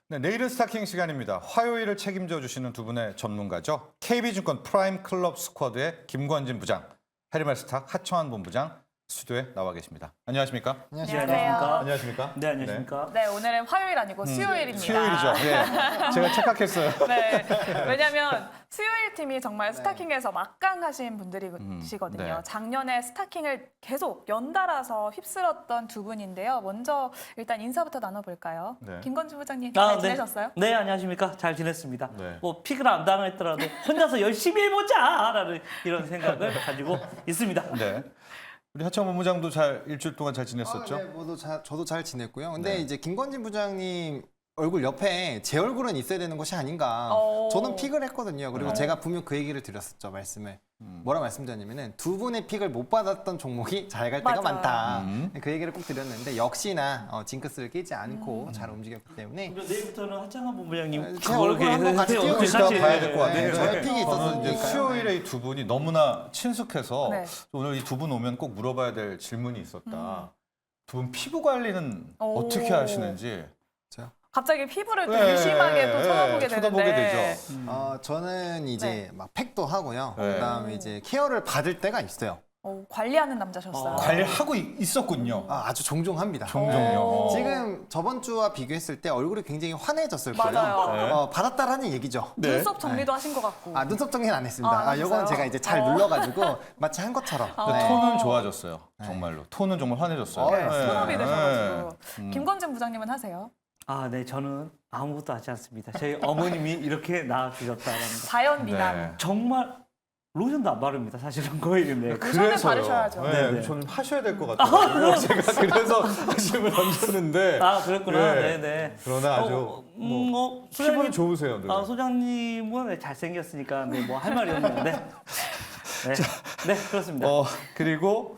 네, 내일은 스타킹 시간입니다. 화요일을 책임져 주시는 두 분의 전문가죠. KB증권 프라임 클럽 스쿼드의 김권진 부장, 헤르메스탁 하청환 본부장 스튜디오에 나와 계십니다. 안녕하십니까? 안녕하세요. 안녕하십니까? 네, 안녕하십니까? 네, 오늘은 화요일 아니고 수요일입니다. 수요일이죠. 예, 제가 착각했어요. 네, 왜냐하면 수요일 팀이 정말 스타킹에서 막강하신 분들이시거든요. 네. 작년에 스타킹을 계속 연달아서 휩쓸었던 두 분인데요. 먼저 일단 인사부터 나눠볼까요? 네. 김건주 부장님 잘 지내셨어요? 네, 안녕하십니까? 잘 지냈습니다. 네. 뭐 픽을 안 당했더라도 혼자서 열심히 해보자라는 이런 생각을 가지고 있습니다. 네. 우리 하청환 본부장도 일주일 동안 잘 지냈었죠? 네, 저도 잘 지냈고요. 근데 네. 이제 김건진 부장님 얼굴 옆에 제 얼굴은 있어야 되는 것이 아닌가. 오. 저는 픽을 했거든요. 그리고 네. 제가 분명 그 얘기를 드렸었죠, 말씀을. 뭐라 말씀드렸냐면은 두 분의 픽을 못 받았던 종목이 잘 갈 때가 맞아요. 많다. 그 얘기를 꼭 드렸는데 역시나 징크스를 끼지 않고 잘 움직였기 때문에 그리고 내일부터는 하창환 본부장님 제 얼굴 한번 같이 띄워주시죠. 이따 사실- 봐야 될 것 같아요. 네, 저의 픽이 저는 이제 있었으니까요. 수요일에 이 두 분이 너무나 친숙해서 네. 오늘 이 두 분 오면 꼭 물어봐야 될 질문이 있었다. 두 분 피부 관리는 오. 어떻게 하시는지. 갑자기 피부를 또 네, 유심하게 또 네, 쳐다보게 쳐다보게 되는데 되죠. 저는 이제 네. 막 팩도 하고요. 네. 그다음에 이제 케어를 받을 때가 있어요. 관리하는 남자셨어요. 관리하고 있었군요. 아주 종종 합니다. 종종요. 오. 지금 저번 주와 비교했을 때 얼굴이 굉장히 환해졌을 거예요. 맞아요. 네. 받았다라는 얘기죠. 눈썹 정리도 하신 것 같고. 눈썹 정리는 안 했습니다. 안 하셨어요? 이건 제가 이제 잘 눌러가지고 마치 한 것처럼. 근데 네. 톤은 좋아졌어요. 정말로. 톤은 정말 환해졌어요. 네. 스노비 되셔가지고. 네. 김건진 부장님은 하세요? 아, 네, 저는 아무것도 하지 않습니다. 저희 어머님이 이렇게 낳아주셨다랍니다. 자연 미남. 네. 정말 로션도 안 바릅니다. 사실은 거의. 네. 로션을 바르셔야죠. 네, 네. 좀 하셔야 될 것 같아요. 제가 그래서 말씀을 던졌는데. 아, 그렇구나. 네. 네, 네. 그러나 아주 뭐 소장님, 피부는 좋으세요. 늘. 소장님은 잘생겼으니까 네, 뭐 할 말이 없는데. 네, 네, 그렇습니다. 그리고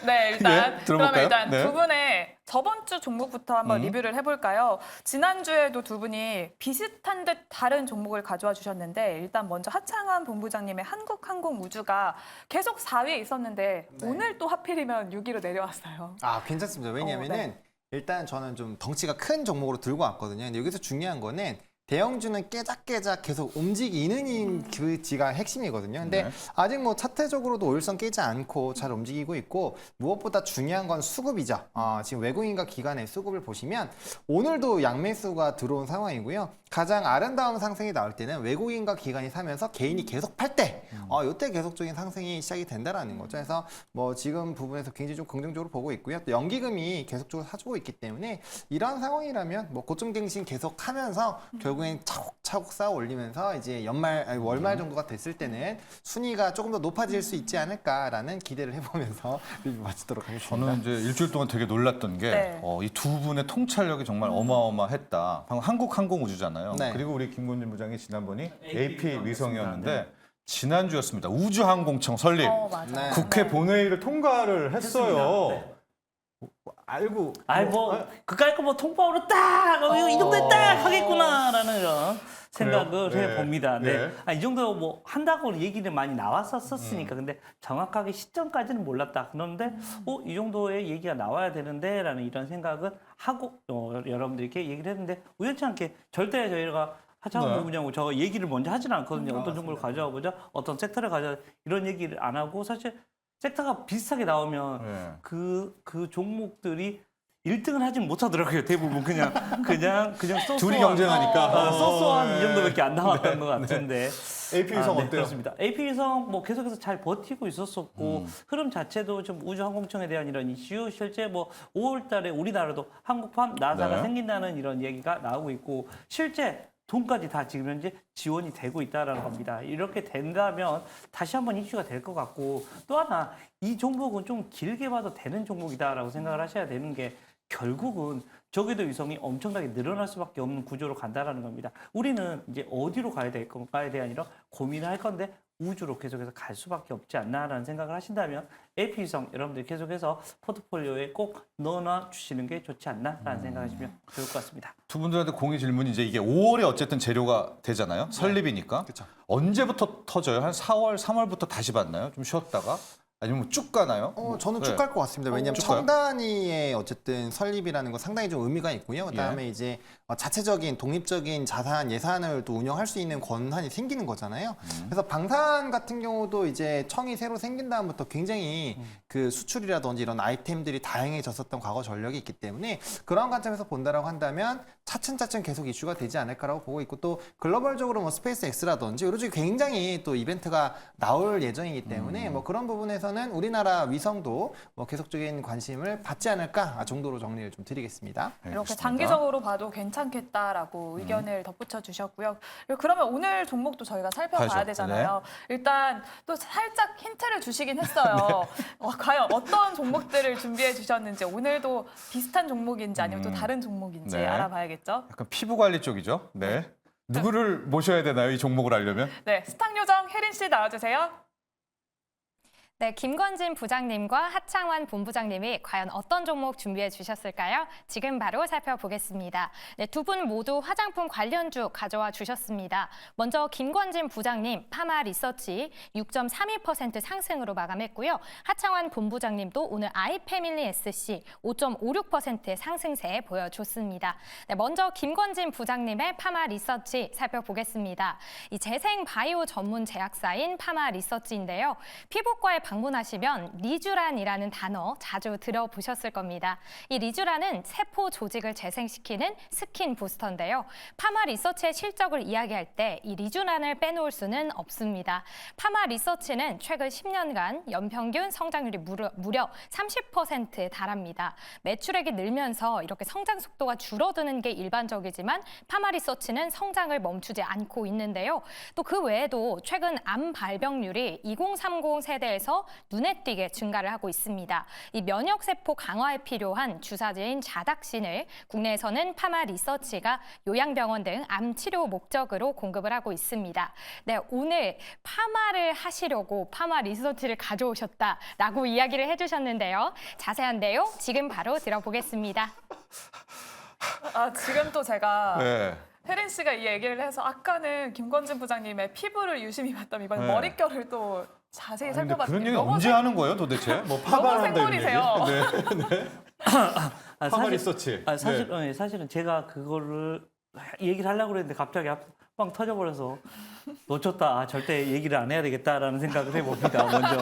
네, 일단 예, 들어볼까요? 그러면 일단 네. 두 분의 저번 주 종목부터 한번 리뷰를 해볼까요? 지난주에도 두 분이 비슷한 듯 다른 종목을 가져와 주셨는데 일단 먼저 하창환 본부장님의 한국항공우주가 계속 4위에 있었는데 네. 오늘 또 하필이면 6위로 내려왔어요. 괜찮습니다. 왜냐면은 네. 일단 저는 좀 덩치가 큰 종목으로 들고 왔거든요. 근데 여기서 중요한 거는 대형주는 깨작깨작 계속 움직이는 그지가 핵심이거든요. 근데 네. 아직 뭐 차트적으로도 오일선 깨지 않고 잘 움직이고 있고 무엇보다 중요한 건 수급이죠. 지금 외국인과 기관의 수급을 보시면 오늘도 양매수가 들어온 상황이고요. 가장 아름다운 상승이 나올 때는 외국인과 기관이 사면서 개인이 계속 팔 때, 이때 계속적인 상승이 시작이 된다라는 거죠. 그래서 뭐 지금 부분에서 굉장히 좀 긍정적으로 보고 있고요. 또 연기금이 계속적으로 사주고 있기 때문에 이런 상황이라면 뭐 고점갱신 계속하면서 결국엔 차곡차곡 쌓아 올리면서 이제 월말 정도가 됐을 때는 순위가 조금 더 높아질 수 있지 않을까라는 기대를 해보면서 리뷰 마치도록 하겠습니다. 저는 이제 일주일 동안 되게 놀랐던 게 네. 이 두 분의 통찰력이 정말 어마어마했다. 방금 한국항공우주잖아요. 네. 그리고 우리 김건진 부장이 지난번이 AP 위성이었는데 지난주였습니다. 우주항공청 설립. 맞아요. 네. 국회 네. 본회의를 통과를 했어요. 했습니다. 알고 아이 그까이 거뭐 통보로 딱 이 정도에 딱 하겠구나라는 이런 생각을 그래요? 해봅니다. 네. 네. 이 정도 뭐 한다고 얘기는 많이 나왔었으니까 근데 정확하게 시점까지는 몰랐다. 그런데 이 정도의 얘기가 나와야 되는데라는 이런 생각을 하고 여러분들께 얘기를 했는데 우연치 않게 절대 저희가 하창환 네. 본부장하고 저 얘기를 먼저 하지는 않거든요. 어떤 정보를 가져와 보자, 어떤 섹터를 가져와 이런 얘기를 안 하고 사실 섹터가 비슷하게 나오면 네. 그 종목들이 1등을 하진 못하더라고요. 대부분 그냥 소소한 둘이 경쟁하니까. 소소한 이 네. 정도밖에 안 나왔던 것 같은데. AP 위성 네, 어때요? 그렇습니다. AP 위성 뭐 계속해서 잘 버티고 있었었고 흐름 자체도 좀 우주항공청에 대한 이런 이슈 실제 뭐 5월달에 우리나라도 한국판 나사가 네. 생긴다는 이런 얘기가 나오고 있고 실제 돈까지 다 지금 현재 지원이 되고 있다는 겁니다. 이렇게 된다면 다시 한번 이슈가 될 것 같고 또 하나 이 종목은 좀 길게 봐도 되는 종목이다라고 생각을 하셔야 되는 게 결국은 저궤도 위성이 엄청나게 늘어날 수밖에 없는 구조로 간다라는 겁니다. 우리는 이제 어디로 가야 될 건가에 대한 이런 고민을 할 건데 우주로 계속해서 갈 수밖에 없지 않나라는 생각을 하신다면 AP 위성 여러분들 계속해서 포트폴리오에 꼭 넣어놔 주시는 게 좋지 않나라는 생각하시면 좋을 것 같습니다. 두 분들한테 공의 질문이 이제 이게 5월에 어쨌든 재료가 되잖아요. 설립이니까. 그쵸. 언제부터 터져요? 한 4월, 3월부터 다시 받나요? 좀 쉬었다가? 아니면 쭉 가나요? 저는 쭉 네. 갈 것 같습니다. 왜냐하면 쭉 가요? 청단위의 어쨌든 설립이라는 건 상당히 좀 의미가 있고요. 그다음에 이제 자체적인 독립적인 자산 예산을 또 운영할 수 있는 권한이 생기는 거잖아요. 그래서 방산 같은 경우도 이제 청이 새로 생긴 다음부터 굉장히 그 수출이라든지 이런 아이템들이 다양해졌었던 과거 전력이 있기 때문에 그런 관점에서 본다라고 한다면 차츰차츰 계속 이슈가 되지 않을까라고 보고 있고 또 글로벌적으로 뭐 스페이스 X라든지 이런 쪽에 굉장히 또 이벤트가 나올 예정이기 때문에 뭐 그런 부분에서는 우리나라 위성도 뭐 계속적인 관심을 받지 않을까 정도로 정리를 좀 드리겠습니다. 이렇게 알겠습니다. 장기적으로 봐도 괜찮겠다라고 의견을 덧붙여 주셨고요. 그리고 그러면 오늘 종목도 저희가 살펴봐야 봐야죠. 되잖아요. 일단 또 살짝 힌트를 주시긴 했어요. 과연 어떤 종목들을 준비해 주셨는지 오늘도 비슷한 종목인지 아니면 또 다른 종목인지 네. 알아봐야겠죠. 약간 피부 관리 쪽이죠. 네. 누구를 모셔야 되나요? 이 종목을 알려면? 네, 스탁요정 혜린 씨 나와주세요. 네, 김건진 부장님과 하창환 본부장님이 과연 어떤 종목 준비해 주셨을까요? 지금 바로 살펴보겠습니다. 네, 두 분 모두 화장품 관련주 가져와 주셨습니다. 먼저 김건진 부장님, 파마 리서치 6.32% 상승으로 마감했고요. 하창환 본부장님도 오늘 아이패밀리 SC 5.56%의 상승세 보여줬습니다. 네, 먼저 김건진 부장님의 파마 리서치 살펴보겠습니다. 이 재생 바이오 전문 제약사인 파마 리서치인데요. 피부과에 방문하시면 리쥬란이라는 단어 자주 들어보셨을 겁니다. 이 리쥬란은 세포 조직을 재생시키는 스킨 부스터인데요. 파마 리서치의 실적을 이야기할 때 이 리쥬란을 빼놓을 수는 없습니다. 파마 리서치는 최근 10년간 연평균 성장률이 무려 30%에 달합니다. 매출액이 늘면서 이렇게 성장 속도가 줄어드는 게 일반적이지만 파마 리서치는 성장을 멈추지 않고 있는데요. 또 그 외에도 최근 암 발병률이 2030 세대에서 눈에 띄게 증가를 하고 있습니다. 이 면역세포 강화에 필요한 주사제인 자닥신을 국내에서는 파마 리서치가 요양병원 등 암 치료 목적으로 공급을 하고 있습니다. 네, 오늘 파마를 하시려고 파마 리서치를 가져오셨다라고 이야기를 해주셨는데요. 자세한 내용 지금 바로 들어보겠습니다. 지금 또 제가 네. 혜린 씨가 이 얘기를 해서 아까는 김건진 부장님의 피부를 유심히 봤다면 이번에 네. 머릿결을 또 자세히 근데 살펴봤더니 그런 얘기 너무 언제 하는 거예요, 도대체? 뭐 너무 파마한다 이런 얘기? 생물이세요. 네. 파마 리서치. 네. 사실은 제가 그거를 얘기를 하려고 그랬는데 갑자기 빵 터져버려서 놓쳤다. 절대 얘기를 안 해야 되겠다라는 생각을 해봅니다. 먼저.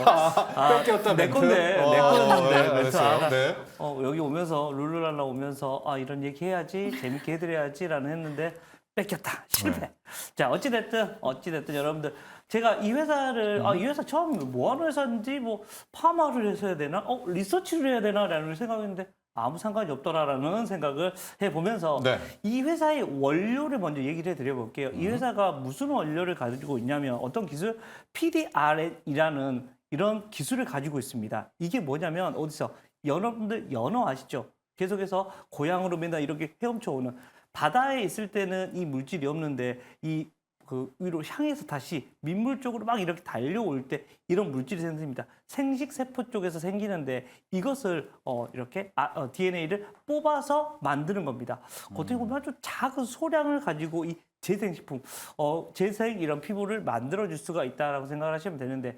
뺏겼다, 내 멘트? 건데, 내 건데. 네, 멘트 알았어요. 안 네. 여기 오면서 룰루랄라 오면서 이런 얘기 해야지 재밌게 해드려야지라는 했는데 뺏겼다. 실패. 네. 자 어찌됐든 여러분들 제가 이 회사를 이 회사 처음 뭐 하는 회사인지 뭐 파마를 해야 되나 리서치를 해야 되나라는 생각했는데 아무 상관이 없더라라는 생각을 해보면서 네. 이 회사의 원료를 먼저 얘기를 해드려볼게요. 이 회사가 무슨 원료를 가지고 있냐면 어떤 기술 PDR이라는 이런 기술을 가지고 있습니다. 이게 뭐냐면 어디서 여러분들 연어 아시죠? 계속해서 고향으로 맨날 이렇게 헤엄쳐 오는 바다에 있을 때는 이 물질이 없는데 그 위로 향해서 다시 민물 쪽으로 막 이렇게 달려올 때 이런 물질이 생깁니다. 생식세포 쪽에서 생기는데 이것을 이렇게 DNA를 뽑아서 만드는 겁니다. 어떻게 보면 아주 작은 소량을 가지고 이 재생식품, 재생 이런 피부를 만들어줄 수가 있다라고 생각을 하시면 되는데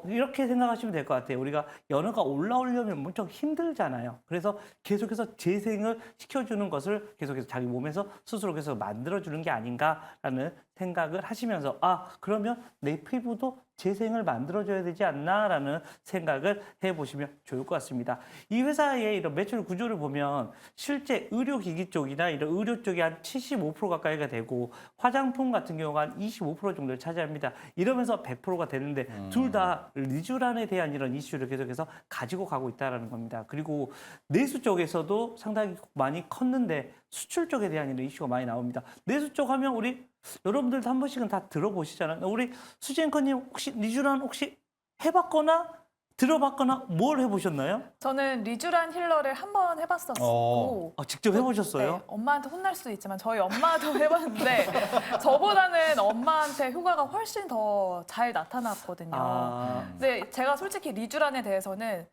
이렇게 생각하시면 될 것 같아요. 우리가 연어가 올라오려면 엄청 힘들잖아요. 그래서 계속해서 재생을 시켜주는 것을 계속해서 자기 몸에서 스스로 계속 만들어주는 게 아닌가라는 생각을 하시면서 그러면 내 피부도 재생을 만들어줘야 되지 않나라는 생각을 해보시면 좋을 것 같습니다. 이 회사의 이런 매출 구조를 보면 실제 의료기기 쪽이나 이런 의료 쪽이 한 75% 가까이가 되고 화장품 같은 경우가 한 25% 정도를 차지합니다. 이러면서 100%가 되는데 둘 다 리쥬란에 대한 이런 이슈를 계속해서 가지고 가고 있다는 겁니다. 그리고 내수 쪽에서도 상당히 많이 컸는데 수출 쪽에 대한 이런 이슈가 많이 나옵니다. 내수 쪽 하면 우리 여러분들도 한 번씩은 다 들어보시잖아요. 우리 수지 앵커님 혹시 리쥬란 혹시 해봤거나 들어봤거나 뭘 해보셨나요? 저는 리쥬란 힐러를 한 번 해봤었고 직접 해보셨어요? 네, 엄마한테 혼날 수도 있지만 저희 엄마도 해봤는데 저보다는 엄마한테 효과가 훨씬 더 잘 나타났거든요. 근데 제가 솔직히 리쥬란에 대해서는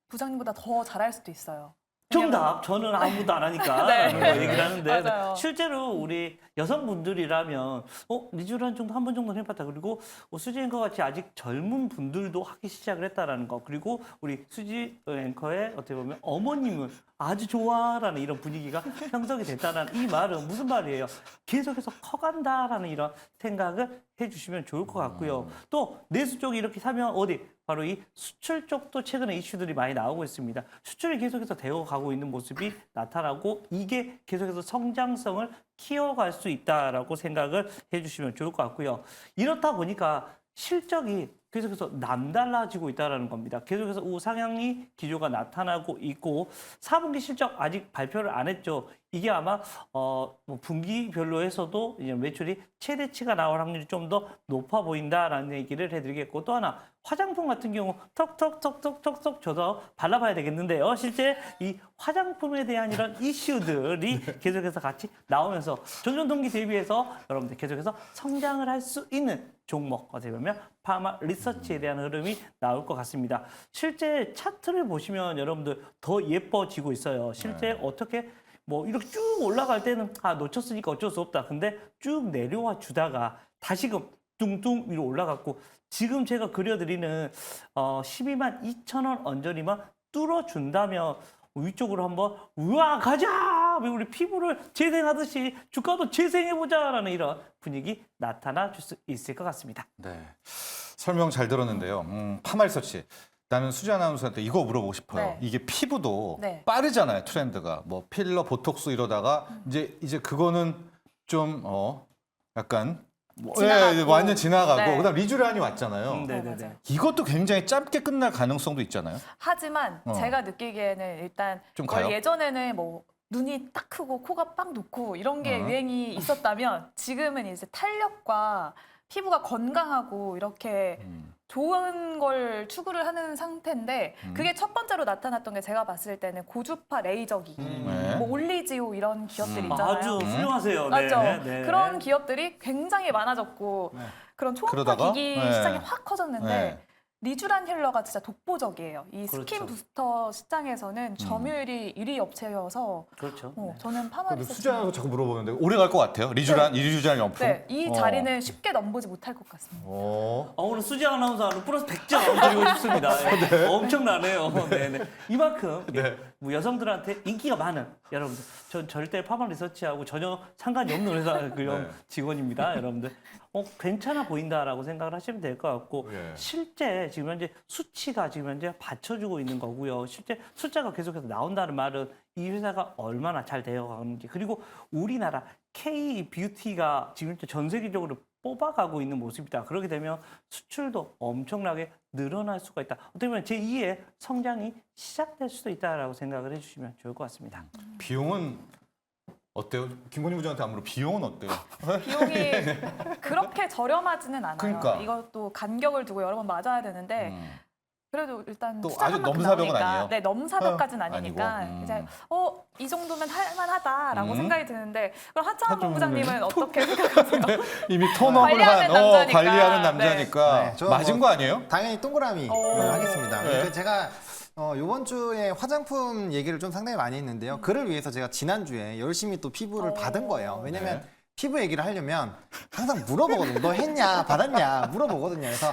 부장님보다 더 잘할 수도 있어요. 정답. 저는 아무도 안 하니까 네. 라는 거 얘기를 하는데 맞아요. 실제로 우리 여성분들이라면 리쥬란 정도 한 번 정도는 해봤다. 그리고 수지 앵커 같이 아직 젊은 분들도 하기 시작을 했다라는 거. 그리고 우리 수지 앵커의 어떻게 보면 어머님은 아주 좋아라는 이런 분위기가 형성이 됐다는 이 말은 무슨 말이에요? 계속해서 커간다라는 이런 생각을 해주시면 좋을 것 같고요. 또 내수 쪽이 이렇게 사면 어디? 바로 이 수출 쪽도 최근에 이슈들이 많이 나오고 있습니다. 수출이 계속해서 되어가고 있는 모습이 나타나고 이게 계속해서 성장성을 키워갈 수 있다라고 생각을 해주시면 좋을 것 같고요. 이렇다 보니까 실적이 계속해서 남달라지고 있다는 겁니다. 계속해서 우상향이 기조가 나타나고 있고 4분기 실적 아직 발표를 안 했죠. 이게 아마 뭐 분기별로 해서도 이제 매출이 최대치가 나올 확률이 좀 더 높아 보인다라는 얘기를 해드리겠고 또 하나 화장품 같은 경우 톡톡톡톡톡톡 줘서 발라봐야 되겠는데요. 실제 이 화장품에 대한 이런 이슈들이 계속해서 같이 나오면서 전년 동기 대비해서 여러분들 계속해서 성장을 할 수 있는 종목 어떻게 보면 파마 리서치에 대한 흐름이 나올 것 같습니다. 실제 차트를 보시면 여러분들 더 예뻐지고 있어요. 실제 어떻게 뭐 이렇게 쭉 올라갈 때는 놓쳤으니까 어쩔 수 없다. 근데 쭉 내려와 주다가 다시금 뚱뚱 위로 올라갔고 지금 제가 그려드리는 12만 2천 원 언저리만 뚫어준다면 위쪽으로 한번 우와 가자! 우리 피부를 재생하듯이 주가도 재생해보자라는 이런 분위기 나타나 줄 수 있을 것 같습니다. 네. 설명 잘 들었는데요. 파마 리서치. 나는 수지 아나운서한테 이거 물어보고 싶어요. 네. 이게 피부도 네. 빠르잖아요, 트렌드가. 뭐 필러, 보톡스 이러다가 이제 그거는 좀 약간 지나가고. 완전 지나가고 네. 그다음 리쥬란이 왔잖아요. 네네네. 맞아요. 이것도 굉장히 짧게 끝날 가능성도 있잖아요. 하지만 제가 느끼기에는 일단 좀 가요? 예전에는 뭐 눈이 딱 크고 코가 빵 높고 이런 게 유행이 있었다면 지금은 이제 탄력과 피부가 건강하고 이렇게 좋은 걸 추구를 하는 상태인데 그게 첫 번째로 나타났던 게 제가 봤을 때는 고주파 레이저기, 네. 뭐 올리지오 이런 기업들 있잖아요. 아주 훌륭하세요. 맞죠? 네. 그런 기업들이 굉장히 많아졌고 그런 초음파 그러다가? 기기 네. 시장이 확 커졌는데 네. 리쥬란 힐러가 진짜 독보적이에요. 이 그렇죠. 스킨 부스터 시장에서는 점유율이 1위 업체여서 그렇죠. 저는 파마 근데 리서치 수지 아나운서 자꾸 물어보는데 오래 갈 것 같아요. 리쥬란 명품. 네, 이 자리는 쉽게 넘보지 못할 것 같습니다. 오늘 수지 아나운서로 플러스 100점 드리고 싶습니다. 엄청나네요. 네네. 이만큼 뭐 여성들한테 인기가 많은 여러분들. 전 절대 파마 리서치하고 전혀 상관이 없는 회사 직원입니다. 여러분들. 괜찮아 보인다라고 생각을 하시면 될 것 같고 실제 지금 현재 수치가 지금 현재 받쳐주고 있는 거고요. 실제 숫자가 계속해서 나온다는 말은 이 회사가 얼마나 잘 되어가는지 그리고 우리나라 K 뷰티가 지금 현재 전 세계적으로 뽑아가고 있는 모습이다. 그렇게 되면 수출도 엄청나게 늘어날 수가 있다. 어떻게 보면 제2의 성장이 시작될 수도 있다라고 생각을 해주시면 좋을 것 같습니다. 비용은 어때요? 김건희 부장한테 아무로 비용은 어때요? 비용이 그렇게 저렴하지는 않아요. 그러니까. 이것도 간격을 두고 여러 번 맞아야 되는데 그래도 일단 또 시작한 아주 만큼 넘사벽은 나오니까. 아니에요? 네, 넘사벽까지는 아니니까 아니고. 이제 이 정도면 할만하다라고 생각이 드는데 그럼 하창원 본부장님은 어떻게 생각하세요? 이미 톤업을 관리하는 남자니까. 관리하는 남자니까 네, 저 맞은 뭐- 거 아니에요? 당연히 동그라미 하겠습니다. 네. 그러니까 제가 이번 주에 화장품 얘기를 좀 상당히 많이 했는데요. 그를 위해서 제가 지난주에 열심히 또 피부를 받은 거예요. 왜냐면 네. 피부 얘기를 하려면 항상 물어보거든요. 너 했냐, 받았냐, 물어보거든요. 그래서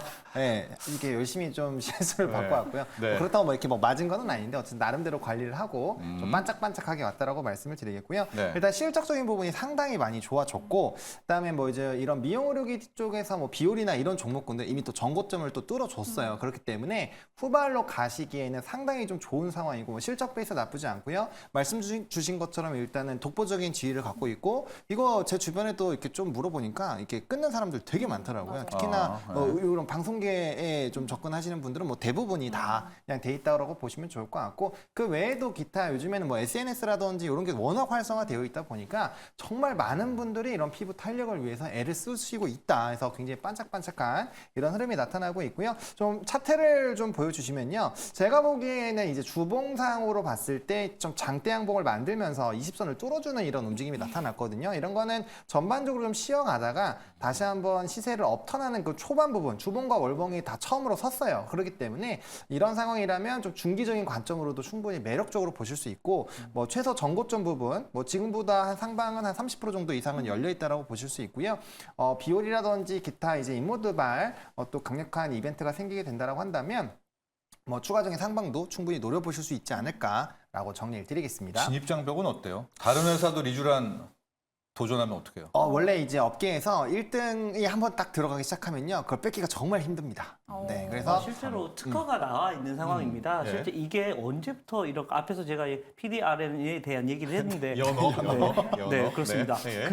이렇게 열심히 좀 실수를 받고 왔고요. 네. 그렇다고 뭐 이렇게 뭐 맞은 건 아닌데 어쨌든 나름대로 관리를 하고 좀 반짝반짝하게 왔다라고 말씀을 드리겠고요. 네. 일단 실적적인 부분이 상당히 많이 좋아졌고, 그다음에 뭐 이제 이런 미용 의료기 쪽에서 뭐 비올이나 이런 종목군들 이미 또 전고점을 또 뚫어줬어요. 그렇기 때문에 후발로 가시기에는 상당히 좀 좋은 상황이고 뭐 실적 베이스 나쁘지 않고요. 말씀 주신 것처럼 일단은 독보적인 지위를 갖고 있고 이거 제 주변에 또 이렇게 좀 물어보니까 이렇게 끊는 사람들 되게 많더라고요. 특히나 이런 방송계에 좀 접근하시는 분들은 뭐 대부분이 다 그냥 돼 있다고 보시면 좋을 것 같고 그 외에도 기타 요즘에는 뭐 SNS라든지 이런 게 워낙 활성화되어 있다 보니까 정말 많은 분들이 이런 피부 탄력을 위해서 애를 쓰시고 있다. 해서 굉장히 반짝반짝한 이런 흐름이 나타나고 있고요. 좀 차트를 좀 보여주시면요. 제가 보기에는 이제 주봉상으로 봤을 때 좀 장대 양봉을 만들면서 20선을 뚫어주는 이런 움직임이 나타났거든요. 이런 거는 전반적으로 좀 쉬어가다가 다시 한번 시세를 업턴하는 그 초반 부분, 주봉과 월봉이 다 처음으로 섰어요. 그렇기 때문에 이런 상황이라면 좀 중기적인 관점으로도 충분히 매력적으로 보실 수 있고 뭐 최소 전고점 부분, 뭐 지금보다 한 상방은 한 30% 정도 이상은 열려 있다라고 보실 수 있고요. 비올이라든지 기타 이제 인모드발 또 강력한 이벤트가 생기게 된다라고 한다면 뭐 추가적인 상방도 충분히 노려보실 수 있지 않을까라고 정리를 드리겠습니다. 진입장벽은 어때요? 다른 회사도 리쥬란 도전하면 어떻게 해요? 원래 이제 업계에서 1등이 한번 딱 들어가기 시작하면요. 그걸 뺏기가 정말 힘듭니다. 네, 그래서 실제로 특허가 나와 있는 상황입니다. 네. 실제 이게 언제부터 이렇게 앞에서 제가 PDRN에 대한 얘기를 했는데 연어. 네, 그렇습니다. 네. 예.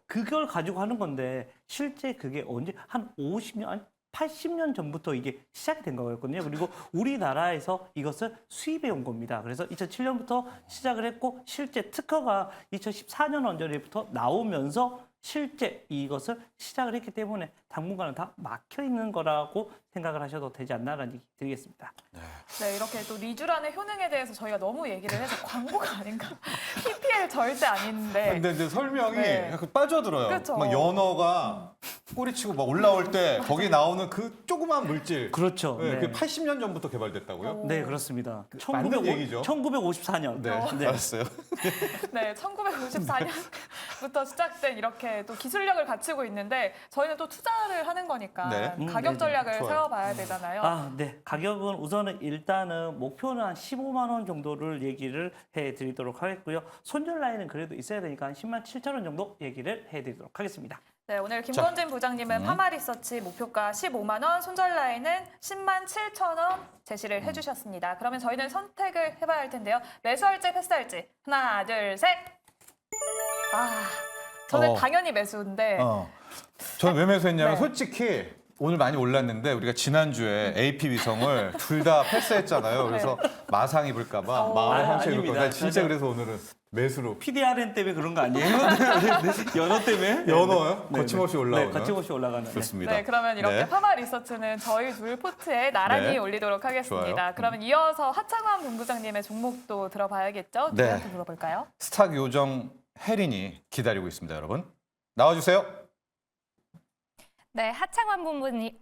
그걸 가지고 하는 건데 실제 그게 언제 한 50년 아니 80년 전부터 이게 시작이 된 거였거든요. 그리고 우리나라에서 이것을 수입해 온 겁니다. 그래서 2007년부터 시작을 했고 실제 특허가 2014년 언저리부터 나오면서 실제 이것을 시작을 했기 때문에 당분간은 다 막혀 있는 거라고 생각을 하셔도 되지 않나라는 얘기 드리겠습니다. 네, 이렇게 또 리쥬란의 효능에 대해서 저희가 너무 얘기를 해서 광고가 아닌가? PPL 절대 아닌데. 근데 설명이 네. 약간 빠져들어요. 그쵸. 막 연어가 꼬리치고 막 올라올 때 거기 나오는 그 조그만 물질. 그렇죠. 네, 네. 그게 80년 전부터 개발됐다고요? 오. 네, 그렇습니다. 맞는 얘기죠. 1954년. 네, 알았어요. 네, 1954년부터 시작된 이렇게 또 기술력을 갖추고 있는데 저희는 또 투자를 하는 거니까 네. 가격 네네. 전략을 좋아요. 세워봐야 되잖아요. 아, 네. 가격은 우선은 일단은 목표는 한 15만 원 정도를 얘기를 해드리도록 하겠고요. 손절 라인은 그래도 있어야 되니까 한 10만 7천 원 정도 얘기를 해드리도록 하겠습니다. 네, 오늘 김건진 부장님은 파마리서치 목표가 15만 원, 손절 라인은 10만 7천 원 제시를 해주셨습니다. 그러면 저희는 선택을 해봐야 할 텐데요. 매수할지 패스할지. 하나, 둘, 셋. 아, 저는 당연히 매수인데. 저는 왜 매수했냐면 네. 솔직히 오늘 많이 올랐는데 우리가 지난주에 AP 위성을 둘 다 패스했잖아요. 그래서 마상 입을까봐 마음의 상처 입을까 봐. 아닙니다. 진짜 그래서 오늘은 매수로. PDRN 때문에 그런 거 아니에요? 연어 때문에? 연어요? 네, 거침없이 네. 올라오는. 네, 거침없이 올라가는. 네. 좋습니다. 네, 그러면 이렇게 네. 파마 리서치는 저희 둘 포트에 나란히 네. 올리도록 하겠습니다. 좋아요. 그러면 이어서 하창환 본부장님의 종목도 들어봐야겠죠? 네. 누구한테 물어볼까요? 스탁 요정 혜린이 기다리고 있습니다, 여러분. 나와주세요. 네, 하창환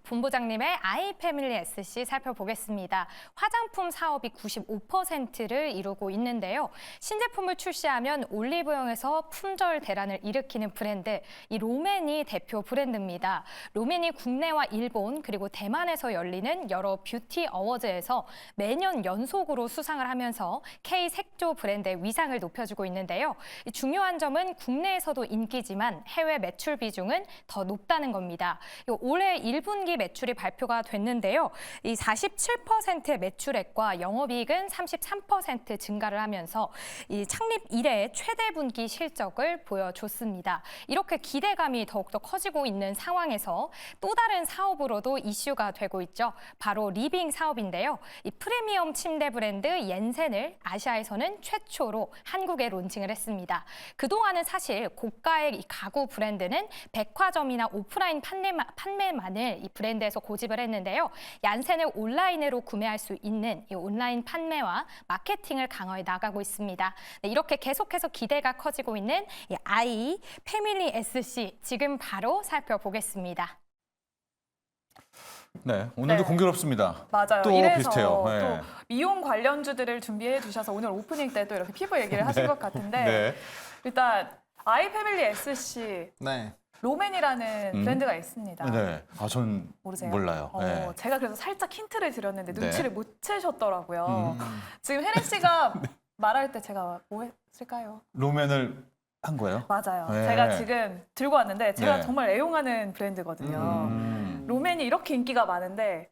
본부장님의 아이패밀리 SC 살펴보겠습니다. 화장품 사업이 95%를 이루고 있는데요. 신제품을 출시하면 올리브영에서 품절 대란을 일으키는 브랜드, 이 로맨이 대표 브랜드입니다. 로맨이 국내와 일본 그리고 대만에서 열리는 여러 뷰티 어워즈에서 매년 연속으로 수상을 하면서 K 색조 브랜드의 위상을 높여주고 있는데요. 이 중요한 점은 국내에서도 인기지만 해외 매출 비중은 더 높다는 겁니다. 올해 1분기 매출이 발표가 됐는데요. 이 47%의 매출액과 영업이익은 33% 증가를 하면서 이 창립 이래 최대 분기 실적을 보여줬습니다. 이렇게 기대감이 더욱더 커지고 있는 상황에서 또 다른 사업으로도 이슈가 되고 있죠. 바로 리빙 사업인데요. 이 프리미엄 침대 브랜드 옌센을 아시아에서는 최초로 한국에 론칭을 했습니다. 그동안은 사실 고가의 이 가구 브랜드는 백화점이나 오프라인 판매만을 이 브랜드에서 고집을 했는데요. 얀센을 온라인으로 구매할 수 있는 이 온라인 판매와 마케팅을 강화해 나가고 있습니다. 네, 이렇게 계속해서 기대가 커지고 있는 이 아이 패밀리 SC 지금 바로 살펴보겠습니다. 네, 오늘도 네. 공교롭습니다. 맞아요. 또 이래서 비슷해요. 네. 또 미용 관련주들을 준비해 주셔서 오늘 오프닝 때도 이렇게 피부 얘기를 하신 것 같은데 네. 일단 아이 패밀리 SC 네. 로맨이라는 브랜드가 있습니다. 네. 아, 전 모르세요? 몰라요. 네. 제가 그래서 살짝 힌트를 드렸는데 네. 눈치를 못 채셨더라고요. 지금 혜린 씨가 말할 때 제가 뭐 했을까요? 로맨을 한 거예요? 맞아요. 네. 제가 지금 들고 왔는데 제가 네. 정말 애용하는 브랜드거든요. 로맨이 이렇게 인기가 많은데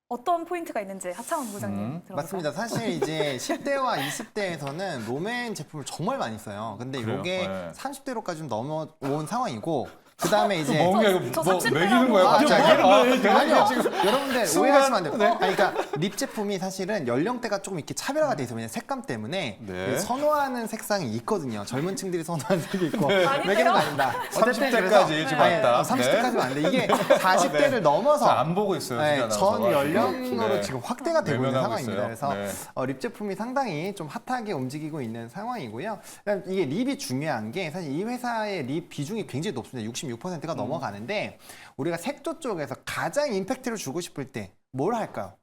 어떤 포인트가 있는지 하창원 부장님 들어볼까요? 맞습니다. 사실 이제 10대와 20대에서는 로맨 제품을 정말 많이 써요. 근데 그래요? 이게 네. 30대로까지 좀 넘어온 상황이고 그 다음에 이제 뭔가 이거 저 뭐 30대 매기는 거예요? 라고. 갑자기? 아니요. 여러분들 순간, 오해하시면 안 돼요. 네. 아니, 그러니까 립 제품이 사실은 연령대가 조금 이렇게 차별화가 돼 있어요. 왜냐면 색감 때문에 네. 선호하는 색상이 있거든요. 젊은 층들이 선호하는 색이 있고 아닌데요? 매개는 아닙니다. 30대까지 지금 왔다. 30대까지는 안 돼. 이게 40대를 넘어서 안 보고 있어요. 네, 시간 전 나와서. 연령으로 네. 지금 확대가 되고 있는 외면하고 상황입니다. 있어요. 그래서 네. 립 제품이 상당히 좀 핫하게 움직이고 있는 상황이고요. 그다음 이게 립이 중요한 게 사실 이 회사의 립 비중이 굉장히 높습니다. 66%가 넘어가는데 우리가 색조 쪽에서 가장 임팩트를 주고 싶을 때 뭘 할까요?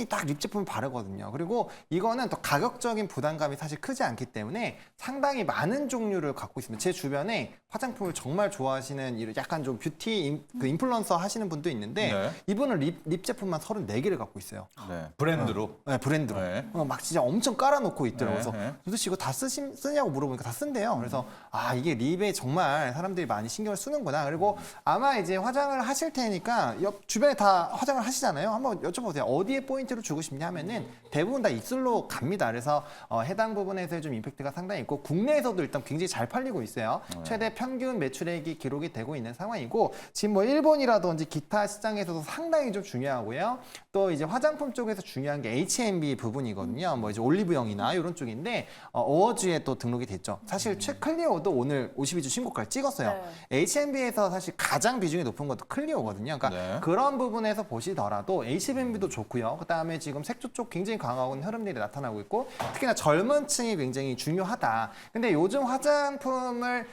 딱 립 제품을 바르거든요. 그리고 이거는 또 가격적인 부담감이 사실 크지 않기 때문에 상당히 많은 종류를 갖고 있습니다. 제 주변에 화장품을 정말 좋아하시는 이런 약간 좀 뷰티 인플루언서 하시는 분도 있는데 네. 이분은 립 제품만 34개를 갖고 있어요. 네. 브랜드로. 네, 브랜드로. 네. 막 진짜 엄청 깔아놓고 있더라고요. 네, 그래서 네. 도대체 이거 다 쓰냐고 물어보니까 다 쓴대요. 그래서 아 이게 립에 정말 사람들이 많이 신경을 쓰는구나. 그리고 아마 이제 화장을 하실 테니까 주변에 다 화장을 하시잖아요. 한번 여쭤보세요. 어디에 포인트를 주고 싶냐 하면은 대부분 다 입술로 갑니다. 그래서 해당 부분에서 좀 임팩트가 상당히 있고 국내에서도 일단 굉장히 잘 팔리고 있어요. 최대 평균 매출액이 기록이 되고 있는 상황이고 지금 뭐 일본이라든지 기타 시장에서도 상당히 좀 중요하고요. 또 이제 화장품 쪽에서 중요한 게 H&B 부분이거든요. 뭐 이제 올리브영이나 이런 쪽인데 어워즈에 또 등록이 됐죠. 사실 클리오도 오늘 52주 신고가를 찍었어요. 네. H&B에서 사실 가장 비중이 높은 것도 클리오거든요. 그러니까 네. 그런 부분에서 보시더라도 H&B도 좋고요. 그다음에 지금 색조 쪽 굉장히 강하고 있는 흐름들이 나타나고 있고 특히나 젊은 층이 굉장히 중요하다. 근데 요즘 화장품을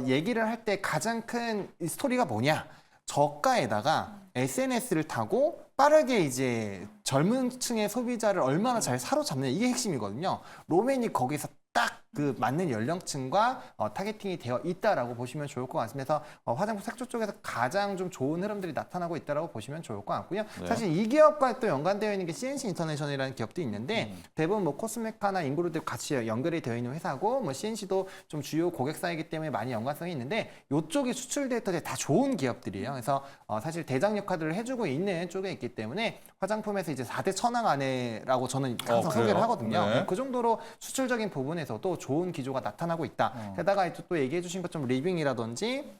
얘기를 할 때 가장 큰 스토리가 뭐냐? 저가에다가 SNS를 타고 빠르게 이제 젊은 층의 소비자를 얼마나 잘 사로잡느냐 이게 핵심이거든요. 롬앤이 거기서 딱 그 맞는 연령층과 타겟팅이 되어 있다라고 보시면 좋을 것 같습니다. 그래서 화장품 색조 쪽에서 가장 좀 좋은 흐름들이 나타나고 있다라고 보시면 좋을 것 같고요. 네. 사실 이 기업과 또 연관되어 있는 게 CNC 인터내셔널이라는 기업도 있는데 대부분 뭐 코스메카나 인그루드 같이 연결이 되어 있는 회사고 뭐 CNC도 좀 주요 고객사이기 때문에 많이 연관성이 있는데 이쪽이 수출 데이터들이 다 좋은 기업들이에요. 그래서 사실 대장 역할을 해주고 있는 쪽에 있기 때문에 화장품에서 이제 4대 천왕 안에라고 저는 항상 그래요? 소개를 하거든요. 네. 그 정도로 수출적인 부분에서도 좋은 기조가 나타나고 있다. 게다가 또 얘기해 주신 것처럼 리빙이라든지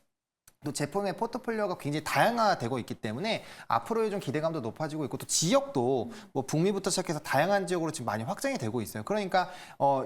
또 제품의 포트폴리오가 굉장히 다양화되고 있기 때문에 앞으로의 좀 기대감도 높아지고 있고 또 지역도 뭐 북미부터 시작해서 다양한 지역으로 지금 많이 확장이 되고 있어요. 그러니까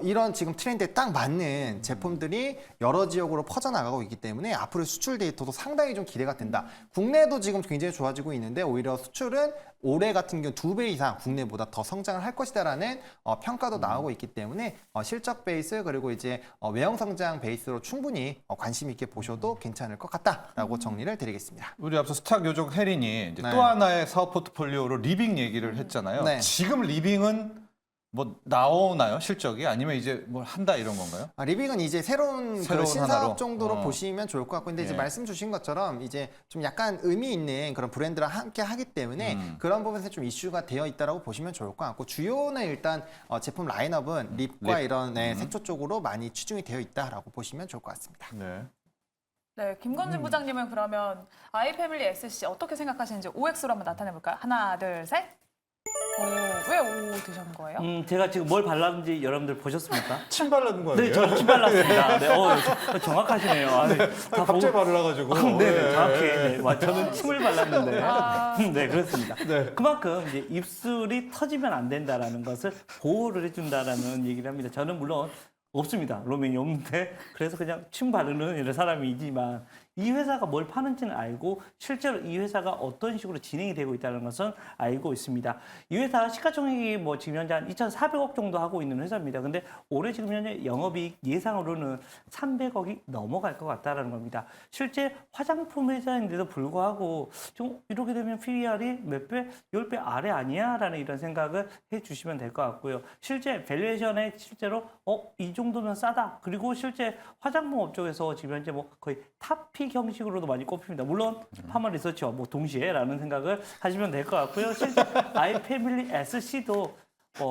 이런 지금 트렌드에 딱 맞는 제품들이 여러 지역으로 퍼져나가고 있기 때문에 앞으로의 수출 데이터도 상당히 좀 기대가 된다. 국내도 지금 굉장히 좋아지고 있는데 오히려 수출은 올해 같은 경우 2배 이상 국내보다 더 성장을 할 것이다라는 평가도 나오고 있기 때문에 실적 베이스 그리고 이제 외형 성장 베이스로 충분히 관심 있게 보셔도 괜찮을 것 같다라고 정리를 드리겠습니다. 우리 앞서 스탁 요정 혜린이 이제 네. 또 하나의 사업 포트폴리오로 리빙 얘기를 했잖아요. 네. 지금 리빙은 뭐 나오나요? 실적이? 아니면 이제 뭘 한다 이런 건가요? 리빙은 이제 새로운 새로운 신사업 하나로? 정도로 보시면 좋을 것 같고 근데 이제 예. 말씀 주신 것처럼 이제 좀 약간 의미 있는 그런 브랜드랑 함께 하기 때문에 그런 부분에서 좀 이슈가 되어 있다라고 보시면 좋을 것 같고 주요는 일단 제품 라인업은 립과 립. 이런 색조 쪽으로 많이 치중이 되어 있다라고 보시면 좋을 것 같습니다. 네. 네, 김건진 부장님은 그러면 아이패밀리 SC 어떻게 생각하시는지 OX로 한번 나타내 볼까요? 하나, 둘, 셋. 왜 O 드신 거예요? 제가 지금 뭘 발랐는지 여러분들 보셨습니까? 침 바르는 거예요? 네, 저 침 발랐습니다. 네, 정확하시네요. 아니, 다 갑자기 보고- 발라가지고. 네, 정확히. 네, 저는 침을 발랐는데. 아. 네, 그렇습니다. 그만큼 이제 입술이 터지면 안 된다라는 것을 보호를 해준다라는 얘기를 합니다. 저는 물론 없습니다. 로맨이 없는데 그래서 그냥 침 바르는 이런 사람이지만 이 회사가 뭘 파는지는 알고 실제로 이 회사가 어떤 식으로 진행이 되고 있다는 것은 알고 있습니다. 이 회사 시가총액이 뭐 지금 현재 한 2,400억 정도 하고 있는 회사입니다. 근데 올해 지금 현재 영업이익 예상으로는 300억이 넘어갈 것 같다라는 겁니다. 실제 화장품 회사인데도 불구하고 좀 이렇게 되면 PER이 몇 배, 10배 아래 아니야? 라는 이런 생각을 해주시면 될 것 같고요. 실제 밸류에이션에 실제로 이 정도면 싸다. 그리고 실제 화장품 업종에서 지금 현재 뭐 거의 탑픽 형식으로도 많이 꼽힙니다. 물론 파마 리서치와 뭐 동시에라는 생각을 하시면 될 것 같고요. 실제 아이패밀리 SC도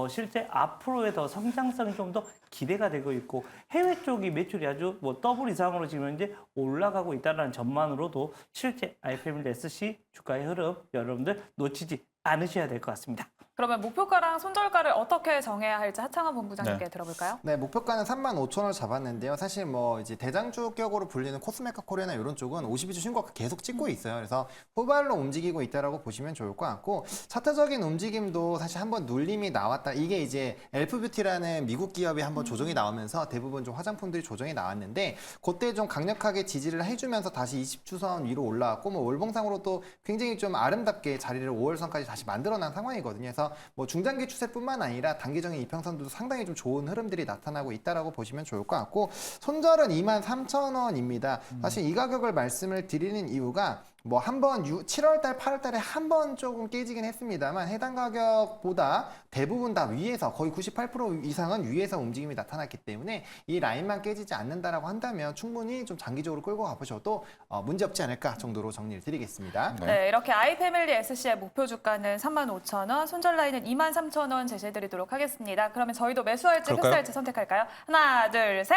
실제 앞으로의 더 성장성이 좀 더 기대가 되고 있고 해외 쪽이 매출이 아주 뭐 더블 이상으로 지금 현재 올라가고 있다는 점만으로도 실제 아이패밀리 SC 주가의 흐름 여러분들 놓치지 않으셔야 될 것 같습니다. 그러면 목표가랑 손절가를 어떻게 정해야 할지 하창원 본부장님께 네. 들어볼까요? 네, 목표가는 35,000원을 잡았는데요. 사실 뭐 이제 대장주격으로 불리는 코스메카 코리아나 이런 쪽은 52주 신고가 계속 찍고 있어요. 그래서 후발로 움직이고 있다라고 보시면 좋을 것 같고 차트적인 움직임도 사실 한번 눌림이 나왔다. 이게 이제 엘프뷰티라는 미국 기업이 한번 조정이 나오면서 대부분 좀 화장품들이 조정이 나왔는데 그때 좀 강력하게 지지를 해주면서 다시 20주선 위로 올라왔고 뭐 월봉상으로도 굉장히 좀 아름답게 자리를 5월선까지 다시 만들어낸 상황이거든요. 그래서 뭐 중장기 추세뿐만 아니라 단기적인 이평선도 상당히 좀 좋은 흐름들이 나타나고 있다라고 보시면 좋을 것 같고 손절은 23,000원입니다. 사실 이 가격을 말씀을 드리는 이유가 뭐 한번 7월달, 8월달에 한 번 조금 깨지긴 했습니다만 해당 가격보다 대부분 다 위에서 거의 98% 이상은 위에서 움직임이 나타났기 때문에 이 라인만 깨지지 않는다라고 한다면 충분히 좀 장기적으로 끌고 가보셔도 문제 없지 않을까 정도로 정리를 드리겠습니다. 네, 이렇게 아이패밀리 SC의 목표 주가는 35,000원, 손절 라인은 23,000원 제시해드리도록 하겠습니다. 그러면 저희도 매수할지 그럴까요? 패스할지 선택할까요? 하나, 둘, 셋.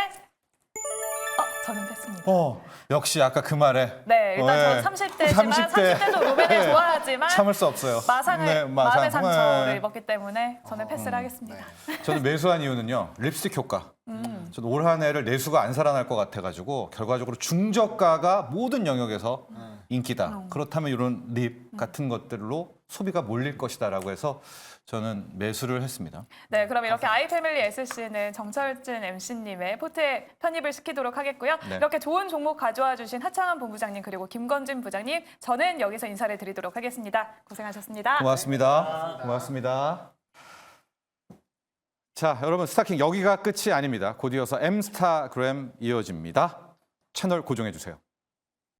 저는 패스입니다. 역시 아까 그 말에 네, 일단 저는 30대지만 30대도 로맨을 좋아하지만 참을 수 없어요. 마상을 마상. 마음의 상처를 네. 입었기 때문에 저는 패스를 하겠습니다. 저는 매수한 이유는요. 립스틱 효과. 저는 올 한 해를 내수가 안 살아날 것 같아가지고 결과적으로 중저가가 모든 영역에서 인기다. 그렇다면 이런 립 같은 것들로 소비가 몰릴 것이다라고 해서 저는 매수를 했습니다. 네, 그럼 이렇게 아이패밀리 SC는 정철진 MC님의 포트에 편입을 시키도록 하겠고요. 네. 이렇게 좋은 종목 가져와 주신 하창원 본부장님 그리고 김건진 부장님, 저는 여기서 인사를 드리도록 하겠습니다. 고생하셨습니다. 고맙습니다. 고맙습니다. 자, 여러분 스타킹 여기가 끝이 아닙니다. 곧 이어서 M스타그램 이어집니다. 채널 고정해 주세요.